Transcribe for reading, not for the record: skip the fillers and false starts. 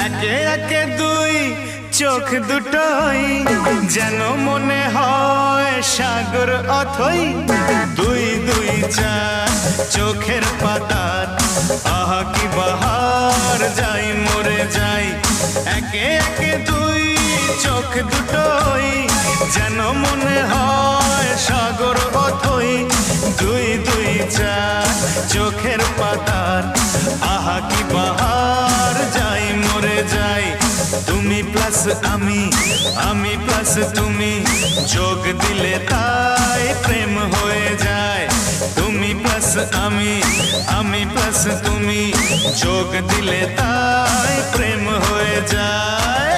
একে একে দুই চোখ দুটোই যেন মনে হয় সাগর অথই। দুই দুই চার চোখের পাতার আহা কি বাহার, যাই মরে যাই। একে একে দুই চোখ দুটোই যেন মনে হয় সাগর অথই। দুই দুই চার চোখের পাতার আহা কি বাহার, যাই মরে যাই। তুমি প্লাস আমি, আমি প্লাস তুমি, যোগ দিলে তাই প্রেম হয়ে যায়। তুমি প্লাস আমি, আমি প্লাস তুমি, যোগ দিলে তাই প্রেম হয়ে যায়।